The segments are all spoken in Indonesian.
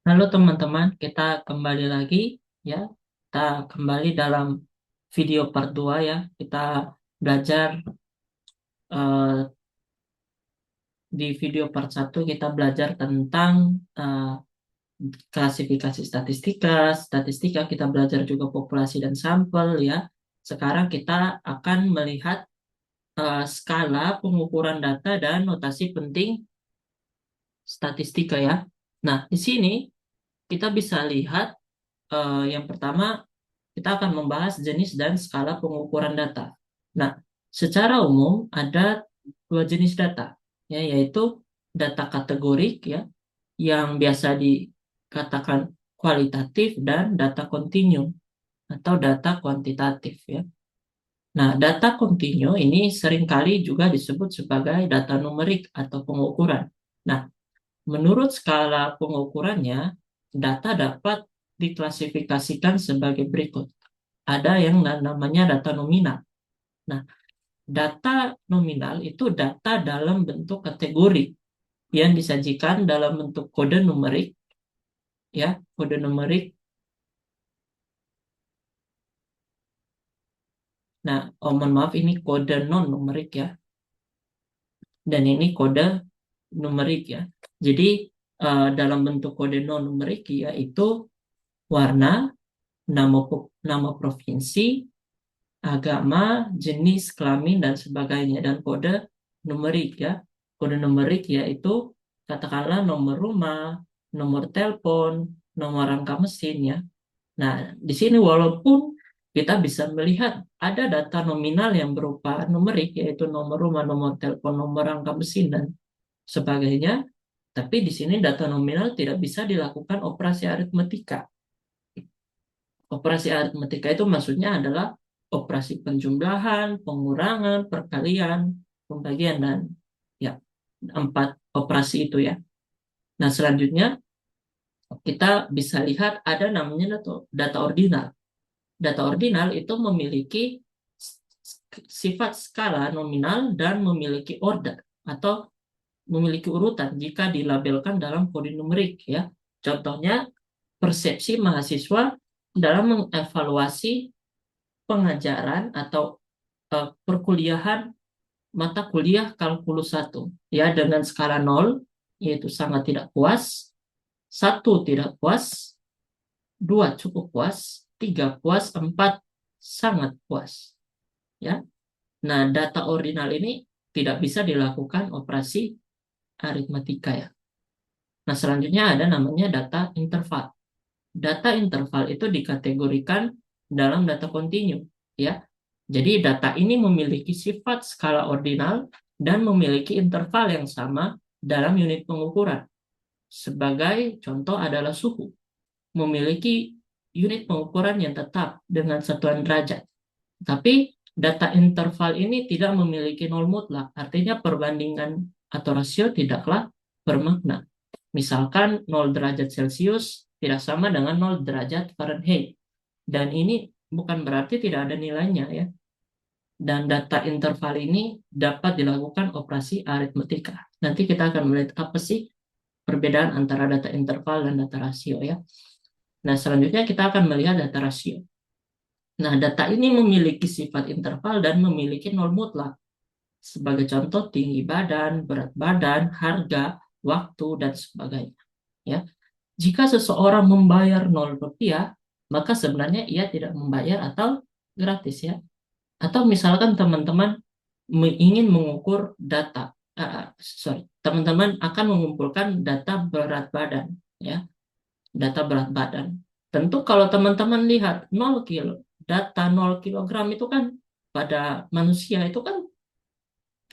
Halo teman-teman, kita kembali lagi ya. Kita kembali dalam video part 2 ya. Kita belajar eh, di video part 1 kita belajar tentang eh, klasifikasi statistika, kita belajar juga populasi dan sampel ya. Sekarang kita akan melihat skala pengukuran data dan notasi penting statistika ya. Nah, di sini kita bisa lihat yang pertama kita akan membahas jenis dan skala pengukuran data. Nah, secara umum ada dua jenis data, ya, yaitu data kategorik ya, yang biasa dikatakan kualitatif dan data kontinu atau data kuantitatif ya. Nah, data kontinu ini seringkali juga disebut sebagai data numerik atau pengukuran. Nah, menurut skala pengukurannya, data dapat diklasifikasikan sebagai berikut. Ada yang namanya data nominal. Nah, data nominal itu data dalam bentuk kategori yang disajikan dalam bentuk kode numerik, ya, kode numerik. Nah, oh mohon maaf ini kode non numerik ya, dan ini kode numerik ya. Jadi dalam bentuk kode non numerik yaitu warna, nama provinsi, agama, jenis kelamin dan sebagainya, dan kode numerik ya. Kode numerik yaitu katakanlah nomor rumah, nomor telepon, nomor rangka mesin ya. Nah, di sini walaupun kita bisa melihat ada data nominal yang berupa numerik yaitu nomor rumah, nomor telepon, nomor rangka mesin dan sebagainya, tapi di sini data nominal tidak bisa dilakukan operasi aritmetika. Operasi aritmetika itu maksudnya adalah operasi penjumlahan, pengurangan, perkalian, pembagian, dan ya, empat operasi itu ya. Nah, selanjutnya kita bisa lihat ada namanya data ordinal. Data ordinal itu memiliki sifat skala nominal dan memiliki order atau memiliki urutan jika dilabelkan dalam kode numerik ya. Contohnya persepsi mahasiswa dalam mengevaluasi pengajaran atau perkuliahan mata kuliah kalkulus 1 ya, dengan skala 0 yaitu sangat tidak puas, 1 tidak puas, 2 cukup puas, 3 puas, 4 sangat puas ya. Nah, data ordinal ini tidak bisa dilakukan operasi aritmetika ya. Nah, selanjutnya ada namanya data interval. Data interval itu dikategorikan dalam data kontinu ya. Jadi data ini memiliki sifat skala ordinal dan memiliki interval yang sama dalam unit pengukuran. Sebagai contoh adalah suhu, memiliki unit pengukuran yang tetap dengan satuan derajat. Tapi data interval ini tidak memiliki nol mutlak, artinya perbandingan atau rasio tidaklah bermakna. Misalkan 0 derajat Celcius tidak sama dengan 0 derajat Fahrenheit. Dan ini bukan berarti tidak ada nilainya ya. Dan data interval ini dapat dilakukan operasi aritmetika. Nanti kita akan melihat apa sih perbedaan antara data interval dan data rasio ya. Nah, selanjutnya kita akan melihat data rasio. Nah, data ini memiliki sifat interval dan memiliki nol mutlak. Sebagai contoh, tinggi badan, berat badan, harga, waktu, dan sebagainya. Ya. Jika seseorang membayar 0 rupiah, maka sebenarnya ia tidak membayar atau gratis ya. Atau misalkan teman-teman ingin mengukur data, teman-teman akan mengumpulkan data berat badan, ya, data berat badan. Tentu kalau teman-teman lihat 0 kilo, data 0 kilogram itu kan pada manusia itu kan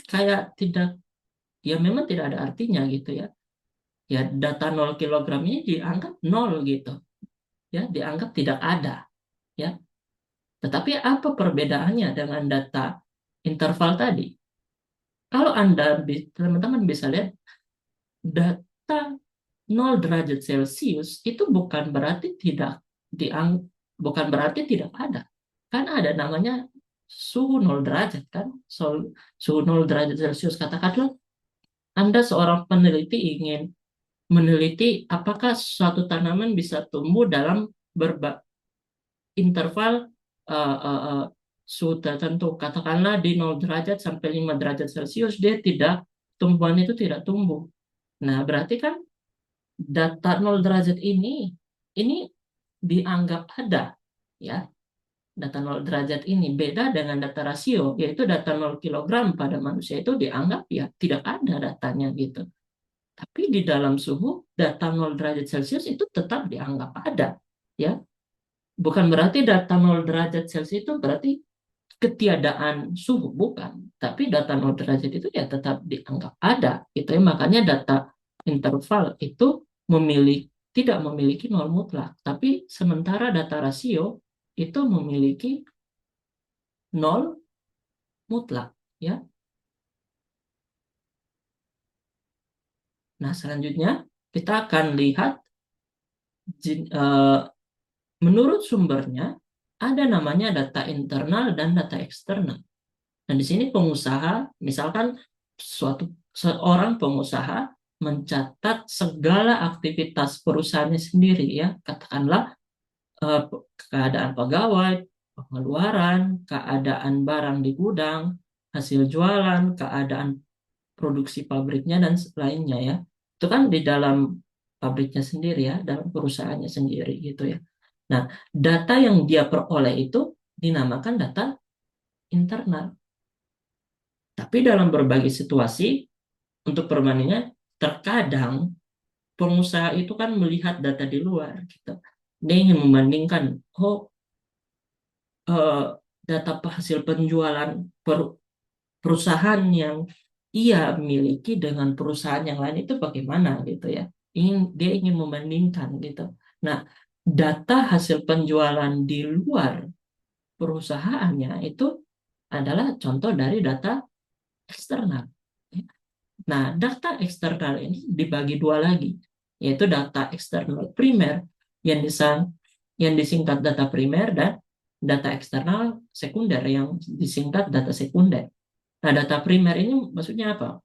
kayak tidak, ya memang tidak ada artinya gitu ya. Ya data 0 kilogram ini dianggap nol gitu, ya dianggap tidak ada, ya. Tetapi apa perbedaannya dengan data interval tadi? Kalau Anda, teman-teman bisa lihat, data 0 derajat Celcius itu bukan berarti tidak ada. Kan ada namanya suhu 0 derajat kan? Suhu 0 derajat Celcius, katakanlah Anda seorang peneliti ingin meneliti apakah suatu tanaman bisa tumbuh dalam interval uh, uh, uh, suhu tertentu. Katakanlah di 0 derajat sampai 5 derajat Celcius dia tidak, tumbuhan itu tidak tumbuh. Nah, berarti kan data 0 derajat ini dianggap ada, ya. Data 0 derajat ini beda dengan data rasio, yaitu data 0 kilogram pada manusia itu dianggap ya tidak ada datanya gitu. Tapi di dalam suhu data 0 derajat Celcius itu tetap dianggap ada, ya. Bukan berarti data 0 derajat Celcius itu berarti ketiadaan suhu, bukan. Tapi data 0 derajat itu ya tetap dianggap ada. Gitu ya. Makanya data interval itu tidak memiliki nol mutlak. Tapi sementara data rasio itu memiliki nol mutlak. Ya. Nah, selanjutnya kita akan lihat menurut sumbernya ada namanya data internal dan data eksternal. Dan di sini pengusaha, misalkan seorang pengusaha mencatat segala aktivitas perusahaannya sendiri, ya, katakanlah eh, keadaan pegawai, pengeluaran, keadaan barang di gudang, hasil jualan, keadaan produksi pabriknya dan lainnya, ya. Itu kan di dalam pabriknya sendiri, ya, dalam perusahaannya sendiri gitu, ya. Nah, data yang dia peroleh itu dinamakan data internal. Tapi dalam berbagai situasi, untuk perbandingan, terkadang pengusaha itu kan melihat data di luar, gitu. Dia ingin membandingkan, oh, eh, data hasil penjualan perusahaan yang ia miliki dengan perusahaan yang lain itu bagaimana, gitu ya. Dia ingin membandingkan, gitu. Nah, data hasil penjualan di luar perusahaannya itu adalah contoh dari data eksternal. Nah, data eksternal ini dibagi dua lagi, yaitu data eksternal primer yang disingkat data primer dan data eksternal sekunder yang disingkat data sekunder. Nah, data primer ini maksudnya apa?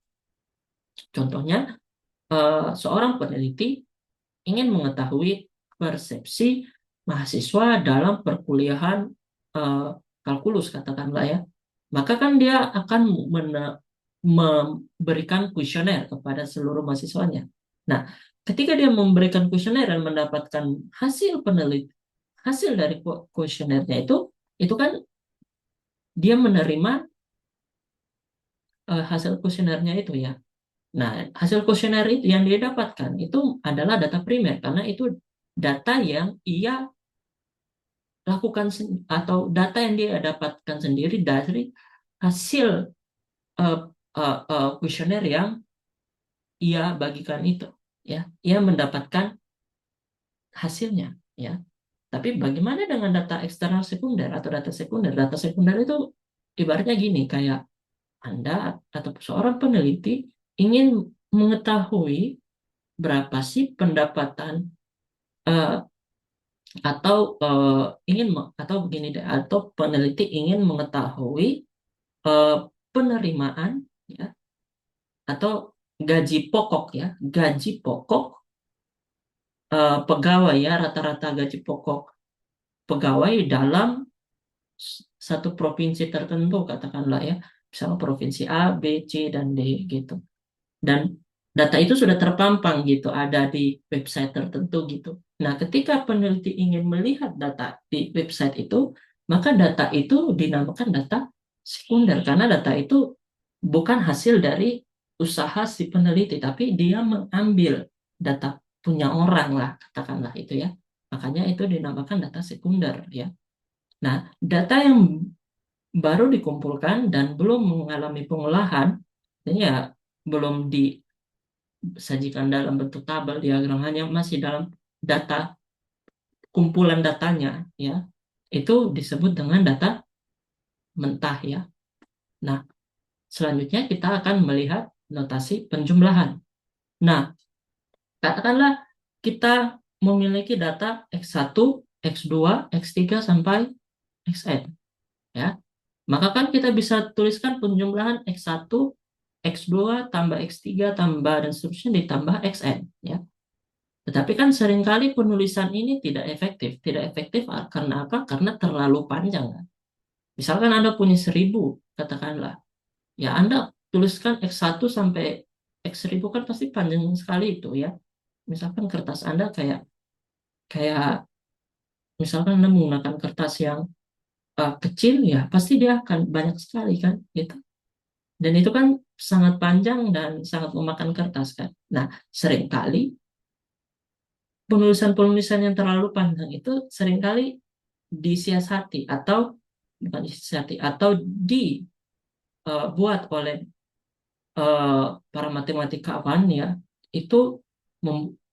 Contohnya, seorang peneliti ingin mengetahui persepsi mahasiswa dalam perkuliahan eh, kalkulus, katakanlah, ya. Maka kan dia akan memberikan kuesioner kepada seluruh mahasiswanya. Nah, ketika dia memberikan kuesioner dan mendapatkan hasil dari kuesionernya itu kan dia menerima hasil kuesionernya itu, ya. Nah, hasil kuesioner itu yang dia dapatkan itu adalah data primer karena itu data yang ia lakukan atau data yang dia dapatkan sendiri dari hasil uh, kuesioner yang ia bagikan itu, ya. Ia mendapatkan hasilnya, ya. Tapi bagaimana dengan data eksternal sekunder atau data sekunder? Data sekunder itu ibaratnya gini, kayak Anda atau seorang peneliti ingin mengetahui berapa sih pendapatan eh, atau atau begini deh, atau peneliti ingin mengetahui eh, penerimaan, ya, atau gaji pokok, ya, gaji pokok pegawai, ya, rata-rata gaji pokok pegawai dalam satu provinsi tertentu, katakanlah, ya, misalnya provinsi A, B, C, dan D gitu. Dan data itu sudah terpampang gitu, ada di website tertentu gitu. Nah, ketika peneliti ingin melihat data di website itu, maka data itu dinamakan data sekunder karena data itu bukan hasil dari usaha si peneliti, tapi dia mengambil data punya orang lah, katakanlah itu, ya. Makanya itu dinamakan data sekunder, ya. Nah, data yang baru dikumpulkan dan belum mengalami pengolahan, ini ya belum disajikan dalam bentuk tabel diagram, hanya masih dalam data kumpulan datanya, ya, itu disebut dengan data mentah, ya. Nah, selanjutnya kita akan melihat notasi penjumlahan. Nah, katakanlah kita memiliki data X1, X2, X3 sampai Xn, ya. Maka kan kita bisa tuliskan penjumlahan X1, X2 tambah X3 tambah dan seterusnya ditambah Xn, ya. Tapi kan seringkali penulisan ini tidak efektif. Tidak efektif karena apa? Karena terlalu panjang kan. Misalkan Anda punya 1.000, katakanlah. Ya Anda tuliskan X1 sampai X 1.000 kan pasti panjang sekali itu ya. Misalkan kertas Anda kayak kayak misalkan Anda menggunakan kertas yang kecil ya pasti dia akan banyak sekali kan gitu. Dan itu kan sangat panjang dan sangat memakan kertas kan. Nah, seringkali penulisan-penulisan yang terlalu panjang itu seringkali disiasati atau bukan disiasati atau dibuat oleh para matematikawan ya itu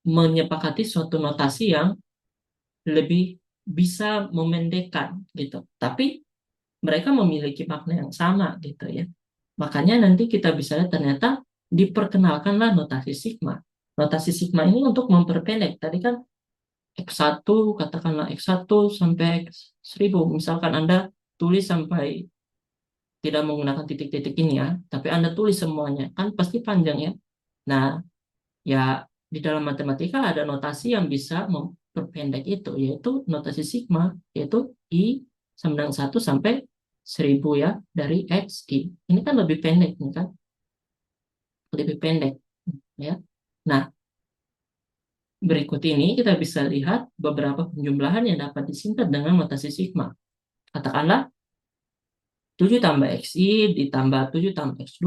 menyepakati suatu notasi yang lebih bisa memendekkan gitu. Tapi mereka memiliki makna yang sama gitu ya. Makanya nanti kita bisa lihat ternyata diperkenalkanlah notasi sigma. Notasi sigma ini untuk memperpendek. Tadi kan X1, katakanlah X1 sampai X 1.000. Misalkan Anda tulis sampai tidak menggunakan titik-titik ini ya, tapi Anda tulis semuanya, kan pasti panjang ya. Nah, ya di dalam matematika ada notasi yang bisa memperpendek itu, yaitu notasi sigma, yaitu I sama dengan 1 sampai 1.000 ya, dari XI. Ini kan lebih pendek, nih kan? Lebih pendek ya. Nah, berikut ini kita bisa lihat beberapa penjumlahan yang dapat disingkat dengan notasi sigma. Katakanlah 7 tambah XI ditambah 7 tambah X2,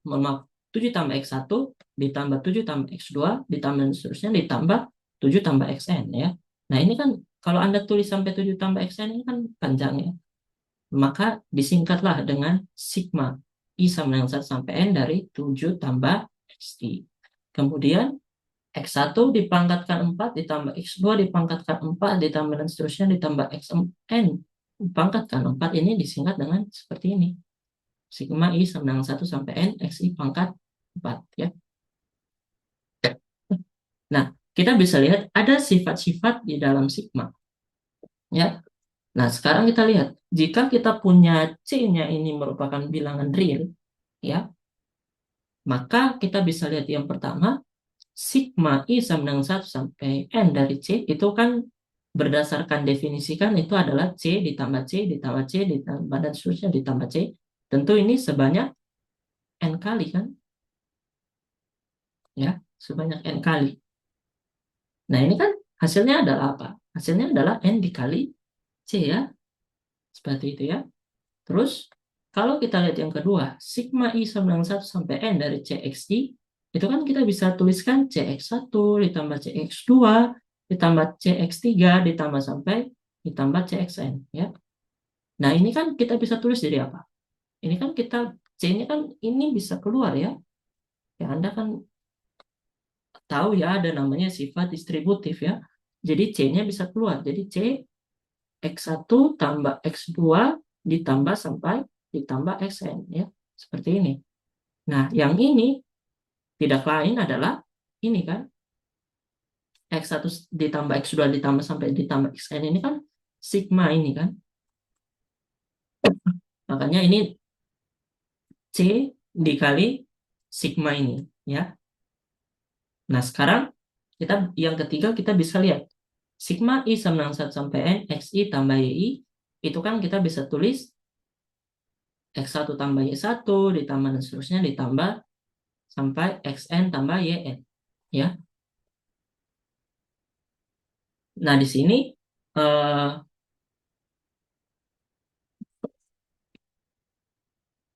mohon maaf, 7 tambah X1 ditambah 7 tambah X2 ditambah dan seterusnya ditambah 7 tambah XN ya. Nah, ini kan kalau Anda tulis sampai 7 tambah XN ini kan panjang ya. Maka disingkatlah dengan sigma I sama dengan 1 sampai N dari 7 tambah XI. Kemudian X1 dipangkatkan 4 ditambah X2 dipangkatkan 4 ditambah dan seterusnya ditambah XN dipangkatkan 4 ini disingkat dengan seperti ini. Sigma I sama dengan 1 sampai N XI pangkat 4 ya. Nah, kita bisa lihat ada sifat-sifat di dalam sigma ya. Nah, sekarang kita lihat jika kita punya C-nya ini merupakan bilangan real ya, maka kita bisa lihat yang pertama sigma I sama dengan 1 sampai N dari C itu kan berdasarkan definisikan itu adalah C ditambah C ditambah C ditambah dan seterusnya ditambah C. Tentu ini sebanyak N kali kan ya, sebanyak N kali. Nah, ini kan hasilnya adalah apa? Hasilnya adalah N dikali C ya, seperti itu ya. Terus kalau kita lihat yang kedua, sigma I sama dengan 1 sampai N dari CXI, itu kan kita bisa tuliskan CX1 ditambah CX2 ditambah CX3 ditambah sampai ditambah CXN ya. Nah, ini kan kita bisa tulis jadi apa? Ini kan kita C-nya kan ini bisa keluar ya. Ya Anda kan tahu ya ada namanya sifat distributif ya. Jadi C-nya bisa keluar. Jadi C X1 tambah X2 ditambah sampai ditambah Xn ya. Seperti ini. Nah, yang ini tidak lain adalah ini kan X1 ditambah X2 ditambah sampai ditambah Xn ini kan sigma ini kan. Makanya ini C dikali sigma ini ya. Nah, sekarang kita yang ketiga kita bisa lihat sigma I sama dengan 1 sampai N XI tambah YI itu kan kita bisa tulis X1 tambah Y1 ditambah dan seterusnya ditambah sampai Xn tambah Yn ya. Nah, di sini eh,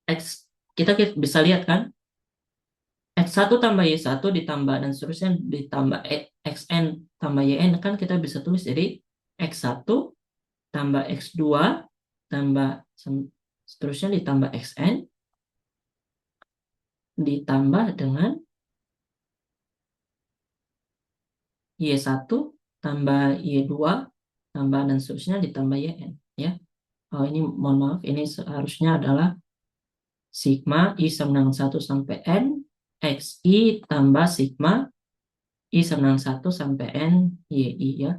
X kita bisa lihat kan X1 tambah Y1 ditambah dan seterusnya ditambah Xn tambah Yn kan kita bisa tulis jadi X1 tambah X2 tambah seterusnya ditambah Xn ditambah dengan Y1 tambah Y2 tambah dan seterusnya ditambah Yn ya. Oh, ini mohon maaf ini seharusnya adalah sigma I sama dengan 1 sampai N XI tambah sigma I sama dengan 1 sampai N YI ya.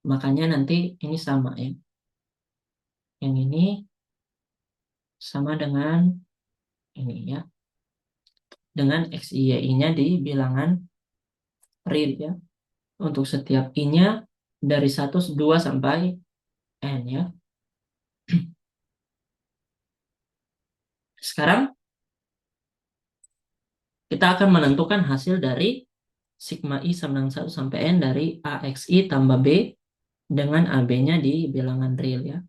Makanya nanti ini sama ya. Yang ini sama dengan ini ya. Dengan XI YI-nya di bilangan real ya. untuk setiap I-nya dari 2 sampai N ya. Sekarang kita akan menentukan hasil dari sigma I sama dengan 1 sampai N dari AXI tambah B dengan AB-nya di bilangan real ya.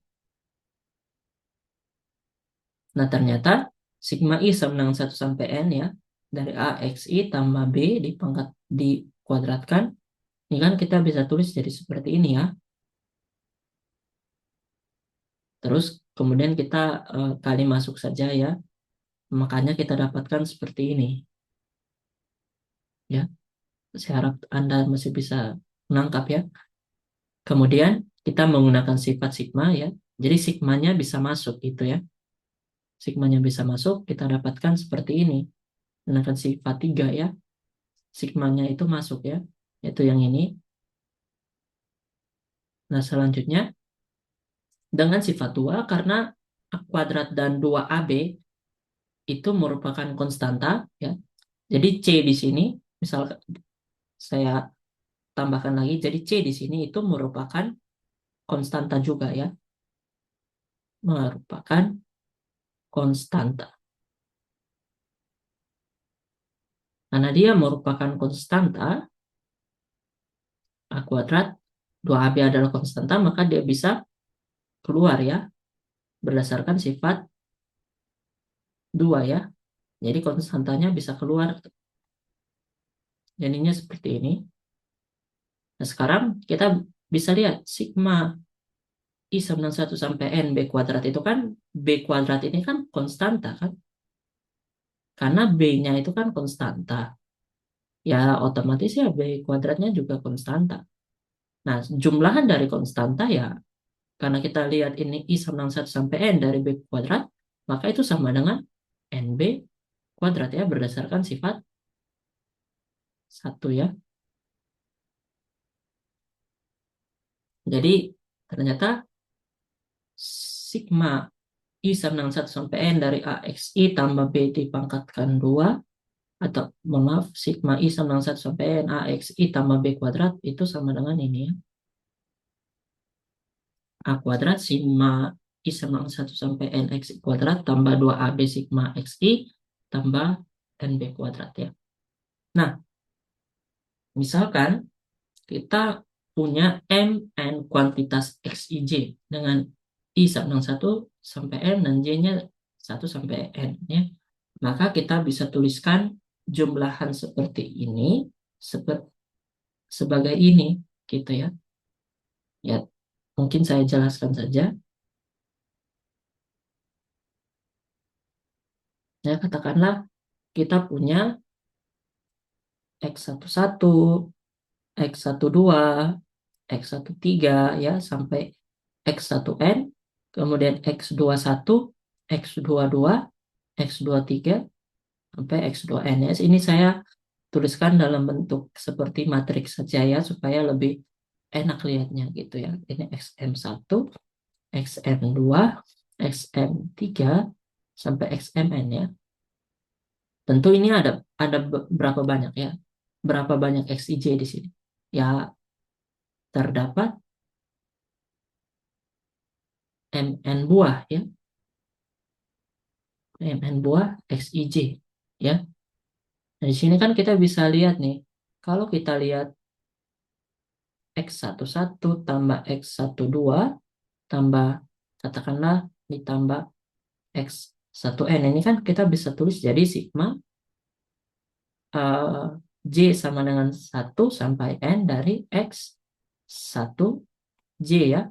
Nah, ternyata sigma I sama dengan 1 sampai N ya, dari AXI tambah B dikuadratkan. Ini kan kita bisa tulis jadi seperti ini ya. Terus kemudian kita kali masuk saja ya. Makanya kita dapatkan seperti ini. Ya, saya harap Anda masih bisa menangkap ya. Kemudian kita menggunakan sifat sigma ya. Jadi sigmanya bisa masuk gitu ya. Sigmanya bisa masuk, kita dapatkan seperti ini. Menggunakan sifat 3 ya. Sigmanya itu masuk ya. Yaitu yang ini. Nah, selanjutnya dengan sifat 2 karena A kuadrat dan 2AB itu merupakan konstanta ya. Jadi C di sini misal saya tambahkan lagi, jadi C di sini itu merupakan konstanta juga ya. Merupakan konstanta. Karena dia merupakan konstanta, A kuadrat, 2AB adalah konstanta, maka dia bisa keluar ya, berdasarkan sifat 2 ya. Jadi konstantanya bisa keluar, jadinya seperti ini. Nah, sekarang kita bisa lihat sigma I sama dengan 1 sampai N B kuadrat itu kan, B kuadrat ini kan konstanta kan. Karena B-nya itu kan konstanta. Ya otomatis ya B kuadratnya juga konstanta. Nah, jumlahan dari konstanta ya, karena kita lihat ini I sama dengan 1 sampai N dari B kuadrat, maka itu sama dengan NB kuadrat ya, berdasarkan sifat 1 ya. Jadi ternyata sigma I sama dengan 1 sampai N dari AXI tambah B dipangkatkan 2, atau mohon maaf, sigma I sama dengan 1 sampai N AXI tambah B kuadrat itu sama dengan ini ya. A kuadrat sigma I sama dengan 1 sampai N X kuadrat tambah 2AB sigma XI tambah NB kuadrat ya. Nah, misalkan kita punya M N kuantitas XIJ dengan I sama dengan 1 sampai N dan J-nya 1 sampai N ya. Maka kita bisa tuliskan jumlahan seperti ini sebagai ini gitu ya. Ya, mungkin saya jelaskan saja. Ya, katakanlah kita punya X11, X12, X13 ya sampai X1N, kemudian X21, X22, X23 sampai X2N ya. Ini saya tuliskan dalam bentuk seperti matriks saja ya supaya lebih enak lihatnya gitu ya. Ini XM1, XM2, XM3 sampai XMN ya. Tentu ini ada berapa banyak ya? Berapa banyak XIJ di sini? Ya, terdapat MN buah ya. MN buah XIJ ya. Nah, di sini kan kita bisa lihat nih. Kalau kita lihat X11 tambah X12 tambah katakanlah ditambah X1N, ini kan kita bisa tulis jadi sigma eh, J sama dengan 1 sampai N dari X1J ya.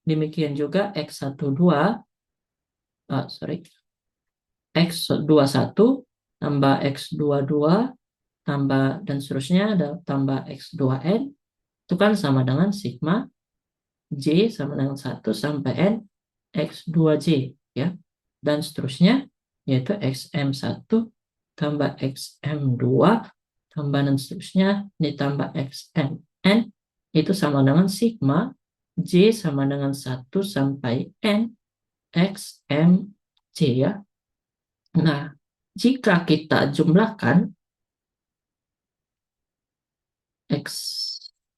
Demikian juga X12 sorry, X21 tambah X22 tambah dan seterusnya ada tambah X2N itu kan sama dengan sigma J sama dengan 1 sampai N X2J ya. Dan seterusnya yaitu XM1 tambah XM2 tambah dan seterusnya ditambah XMN itu sama dengan sigma J sama dengan 1 sampai N XMJ ya. Nah, jika kita jumlahkan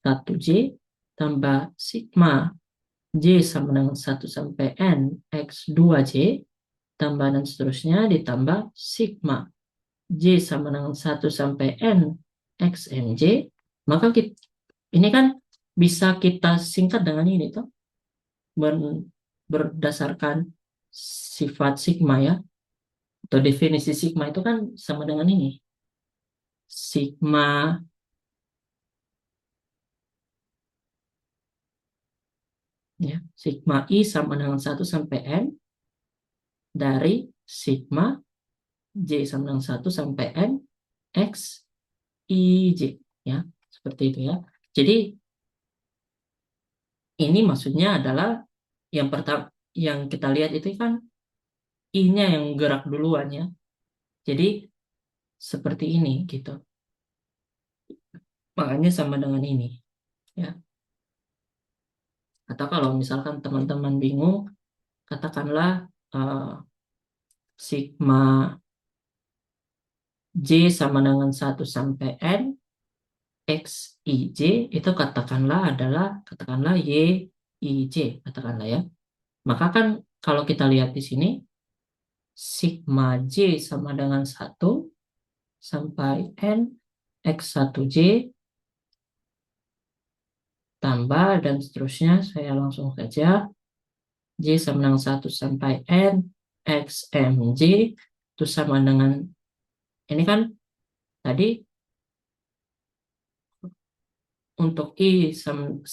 1J tambah sigma J sama dengan 1 sampai N X 2J tambah dan seterusnya ditambah sigma J sama dengan 1 sampai N X MJ, maka ini kan bisa kita singkat dengan ini tuh, berdasarkan sifat sigma ya, atau definisi sigma itu kan sama dengan ini. Sigma ya, sigma I sama dengan 1 sampai N dari sigma J sama dengan 1 sampai N X I J ya, seperti itu ya. Jadi ini maksudnya adalah yang pertama yang kita lihat itu kan I-nya yang gerak duluan ya. Jadi seperti ini gitu. Makanya sama dengan ini ya. Atau kalau misalkan teman-teman bingung, katakanlah sigma J sama dengan 1 sampai N X I J itu katakanlah Y I J katakanlah ya. Maka kan kalau kita lihat di sini sigma J sama dengan 1 sampai N X1J tambah dan seterusnya, saya langsung saja J sama dengan 1 sampai N X MJ itu sama dengan ini kan tadi untuk I 1 2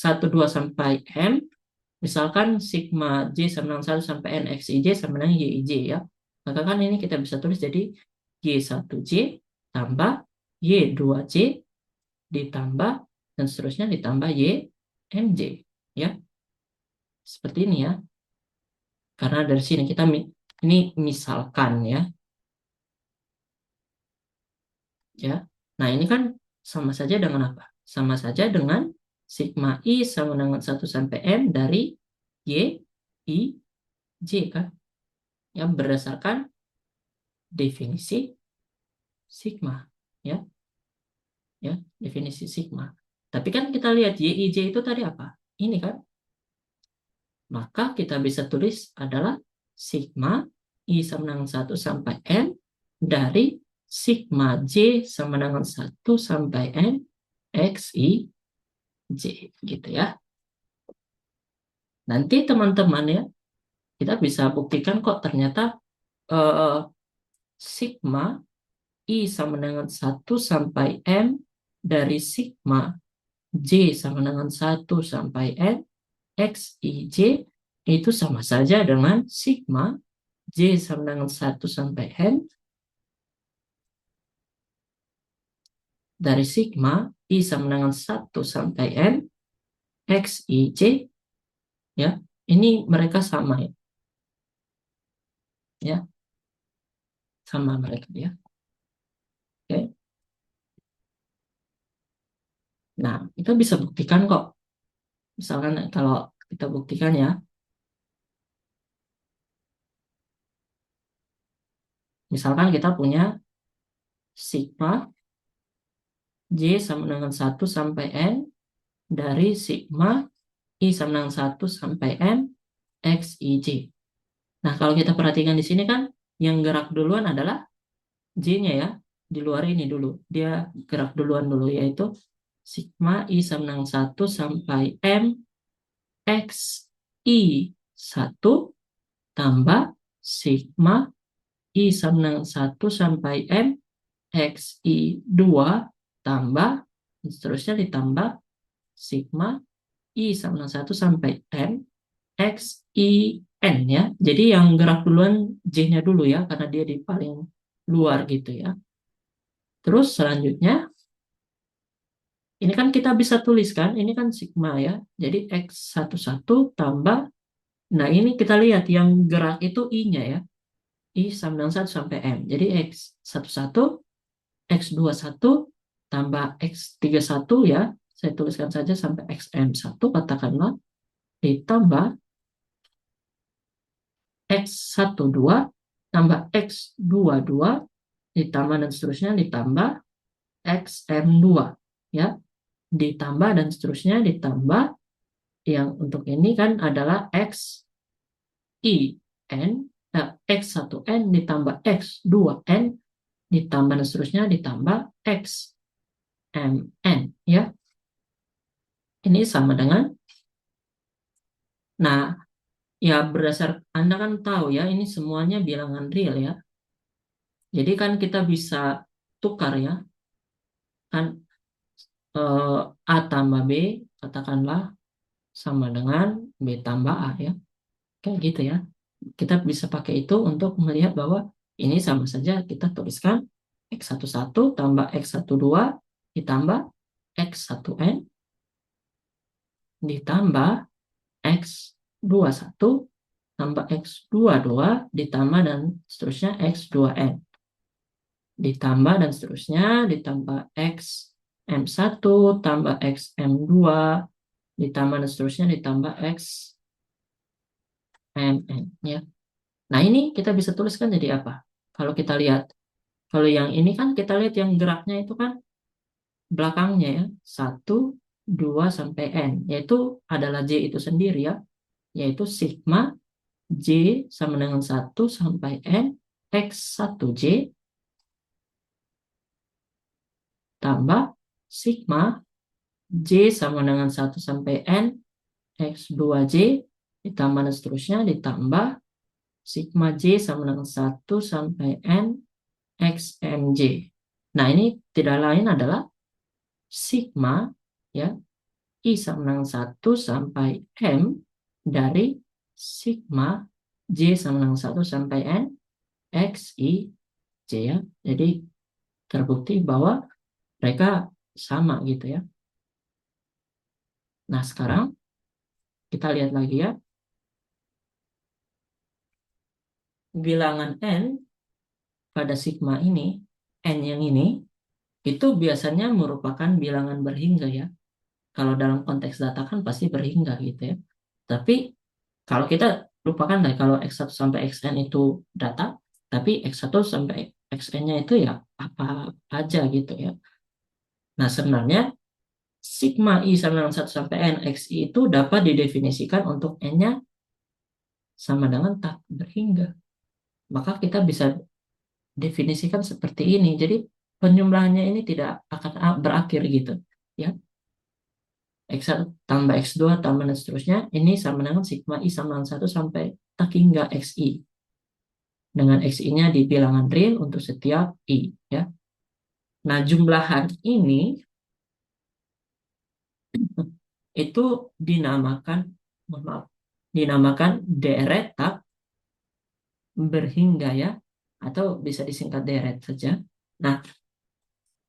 sampai M, misalkan sigma J sama dengan 1 sampai N X I J sama dengan Y I J ya, maka kan ini kita bisa tulis jadi Y1J tambah Y2J ditambah dan seterusnya ditambah YMJ ya, seperti ini ya, karena dari sini kita ini misalkan ya. Nah ini kan sama saja dengan apa? Sama saja dengan sigma I sama dengan 1 sampai M dari Y I J kan, yang berdasarkan definisi sigma ya, definisi sigma. Tapi kan kita lihat Y I J itu tadi apa? Ini kan. Maka kita bisa tulis adalah sigma I sama dengan 1 sampai N dari sigma J sama dengan 1 sampai N X I J gitu ya. Nanti teman-teman ya, kita bisa buktikan kok ternyata eh, sigma I sama dengan 1 sampai M dari sigma J sama dengan 1 sampai N X I J itu sama saja dengan sigma J sama dengan 1 sampai N dari sigma I sama dengan 1 sampai N X I J ya. Ini mereka sama ya. Sama mereka ya. Oke. Nah, kita bisa buktikan kok. Misalkan kalau kita buktikan ya. Misalkan kita punya sigma J sama dengan 1 sampai N dari sigma I sama dengan 1 sampai N X I J. Nah, kalau kita perhatikan di sini kan yang gerak duluan adalah J-nya ya. Di luar ini dulu. Dia gerak duluan dulu, yaitu sigma I sama dengan 1 sampai M X I 1 tambah sigma I sama dengan 1 sampai M X I 2 tambah dan seterusnya ditambah sigma I sama dengan 1 sampai N X I N ya. Jadi yang gerak duluan J-nya dulu ya, karena dia di paling luar gitu ya. Terus selanjutnya ini kan kita bisa tuliskan, ini kan sigma ya. Jadi X11 tambah, nah ini kita lihat yang gerak itu I-nya ya. I sama dengan 1 sampai M. Jadi X11, X21 tambah X31 ya. Saya tuliskan saja sampai XM1 katakanlah. Ditambah X12 tambah X22 ditambah dan seterusnya ditambah XM2 ya. ditambah dan seterusnya ditambah yang untuk ini kan adalah x i n x1n ditambah x2n ditambah dan seterusnya ditambah x m n ya. Ini sama dengan, nah ya berdasar Anda kan tahu ya ini semuanya bilangan real ya. Jadi kan kita bisa tukar ya kan, A tambah B katakanlah sama dengan B tambah A ya. Kayak gitu ya. Kita bisa pakai itu untuk melihat bahwa ini sama saja kita tuliskan X11 tambah X12 ditambah X1N ditambah X21 tambah X22 ditambah dan seterusnya X2N ditambah dan seterusnya ditambah X M1 tambah X M2 ditambah dan seterusnya ditambah X MN ya. Nah ini kita bisa tuliskan jadi apa? Kalau kita lihat, kalau yang ini kan kita lihat yang geraknya itu kan belakangnya ya, 1, 2 sampai N, yaitu adalah J itu sendiri ya, yaitu sigma J sama dengan 1 sampai N X1J tambah sigma J sama dengan 1 sampai N X2J ditambah dan seterusnya ditambah sigma J sama dengan 1 sampai N XMJ. Nah, ini tidak lain adalah sigma ya I sama dengan 1 sampai M dari sigma J sama dengan 1 sampai N XIJ ya. Jadi terbukti bahwa mereka sama gitu ya. Nah, sekarang kita lihat lagi ya. Bilangan N pada sigma ini, N yang ini, itu biasanya merupakan bilangan berhingga ya. Kalau dalam konteks data kan pasti berhingga gitu ya. Tapi kalau kita lupakan deh kalau X1 sampai Xn itu data, tapi X1 sampai Xn-nya itu ya apa aja gitu ya. Nah sebenarnya sigma I sama dengan 1 sampai N XI itu dapat didefinisikan untuk N-nya sama dengan tak berhingga. Maka kita bisa definisikan seperti ini. Jadi penjumlahannya ini tidak akan berakhir gitu ya. X1 tambah X2 tambah dan seterusnya ini sama dengan sigma I sama dengan 1 sampai tak hingga XI. Dengan XI-nya di bilangan real untuk setiap I ya. Nah, jumlahan ini itu dinamakan mohon maaf, dinamakan deret tak berhingga ya, atau bisa disingkat deret saja. Nah,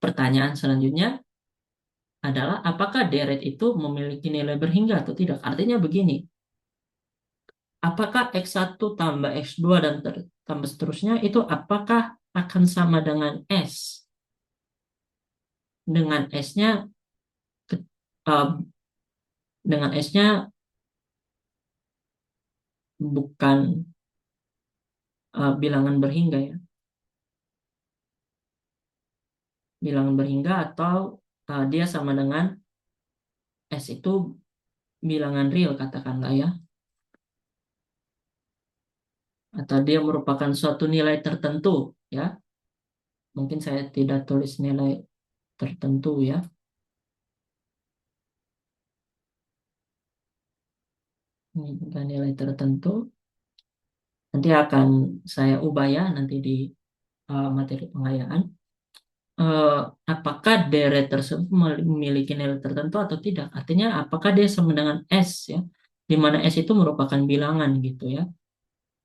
pertanyaan selanjutnya adalah apakah deret itu memiliki nilai berhingga atau tidak? Artinya begini, apakah X1 tambah X2 dan tambah seterusnya itu apakah akan sama dengan S? Dengan S-nya dengan S-nya bukan bilangan berhingga ya. Bilangan berhingga atau dia sama dengan S itu bilangan real katakanlah ya. Atau dia merupakan suatu nilai tertentu ya. Mungkin saya tidak tulis nilai tertentu ya. Ini bukan nilai tertentu. Nanti akan saya ubah ya nanti di materi pengayaan. Apakah deret tersebut memiliki nilai tertentu atau tidak? Artinya apakah dia sama dengan S ya, di mana S itu merupakan bilangan gitu ya.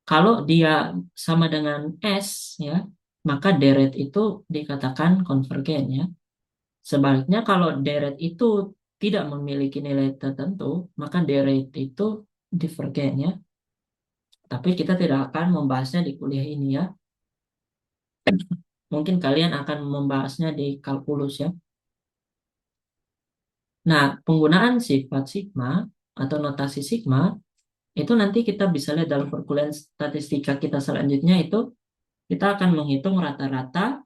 Kalau dia sama dengan S ya, maka deret itu dikatakan konvergen ya. Sebaliknya kalau deret itu tidak memiliki nilai tertentu, maka deret itu divergen ya. Tapi kita tidak akan membahasnya di kuliah ini ya. Mungkin kalian akan membahasnya di kalkulus ya. Nah, penggunaan sifat sigma atau notasi sigma itu nanti kita bisa lihat dalam perkuliahan statistika kita selanjutnya itu kita akan menghitung rata-rata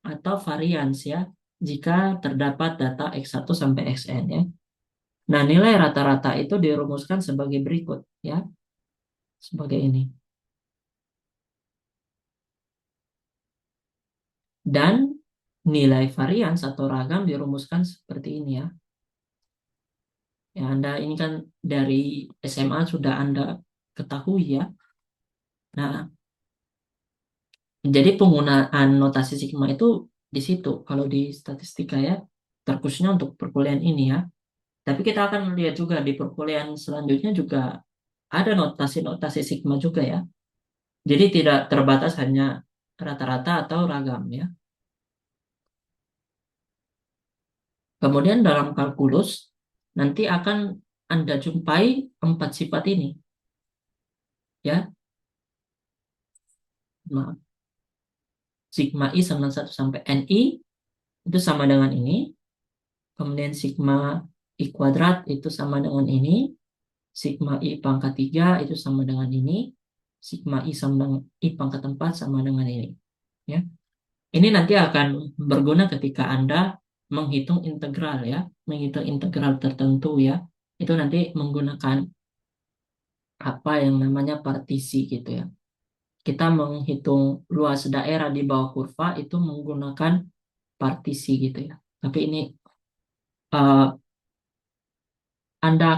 atau varians ya. jika terdapat data X1 sampai Xn ya. Nah, nilai rata-rata itu dirumuskan sebagai berikut ya, sebagai ini. Dan nilai varians atau ragam dirumuskan seperti ini ya. Ya, Anda ini kan dari SMA sudah Anda ketahui ya. Nah, jadi penggunaan notasi sigma itu di situ kalau di statistika ya, terkhususnya untuk perkuliahan ini ya. Tapi kita akan lihat juga di perkuliahan selanjutnya juga ada notasi-notasi sigma juga ya. Jadi tidak terbatas hanya rata-rata atau ragam ya. Kemudian dalam kalkulus nanti akan Anda jumpai 4 sifat ini ya. Nah, sigma i sama 1 sampai ni itu sama dengan ini. Kemudian sigma i kuadrat itu sama dengan ini. Sigma i pangkat 3 itu sama dengan ini. Sigma i sama dengan i pangkat 4 sama dengan ini. Ya. Ini nanti akan berguna ketika Anda menghitung integral ya. Menghitung integral tertentu ya. Itu nanti menggunakan apa yang namanya partisi gitu ya. Kita menghitung luas daerah di bawah kurva itu menggunakan partisi gitu ya. Tapi ini eh, Anda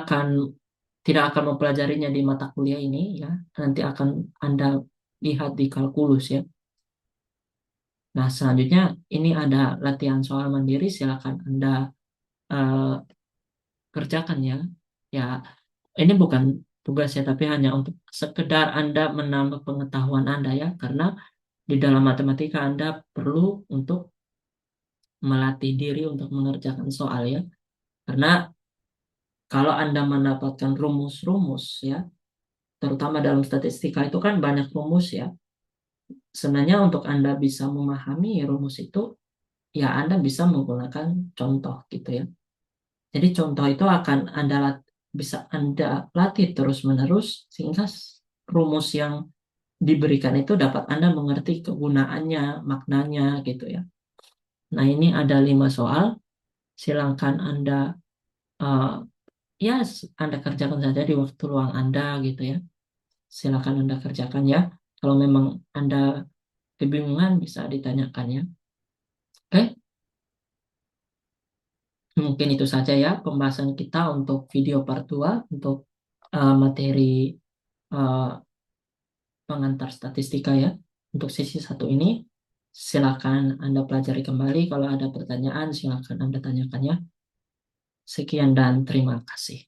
tidak akan mempelajarinya di mata kuliah ini ya. Nanti akan Anda lihat di kalkulus ya. Nah, selanjutnya ini ada latihan soal mandiri, silakan Anda eh, kerjakan ya. Ya, ini bukan tugas ya, tapi hanya untuk sekedar Anda menambah pengetahuan Anda ya, karena di dalam matematika Anda perlu untuk melatih diri untuk mengerjakan soal ya. Karena kalau Anda mendapatkan rumus-rumus ya, terutama dalam statistika itu kan banyak rumus ya. Sebenarnya untuk Anda bisa memahami rumus itu, ya Anda bisa menggunakan contoh gitu ya. Jadi contoh itu akan bisa Anda latih terus-menerus sehingga rumus yang diberikan itu dapat Anda mengerti kegunaannya, maknanya gitu ya. Nah, ini ada 5 soal. Silakan Anda eh, ya Anda kerjakan saja di waktu luang Anda gitu ya. Silakan Anda kerjakan ya. Kalau memang Anda kebingungan bisa ditanyakan ya. Oke, mungkin itu saja ya pembahasan kita untuk video part 2 untuk materi eh, pengantar statistika ya. Untuk sesi 1 ini silakan Anda pelajari kembali. Kalau ada pertanyaan silakan Anda tanyakan ya. Sekian dan terima kasih.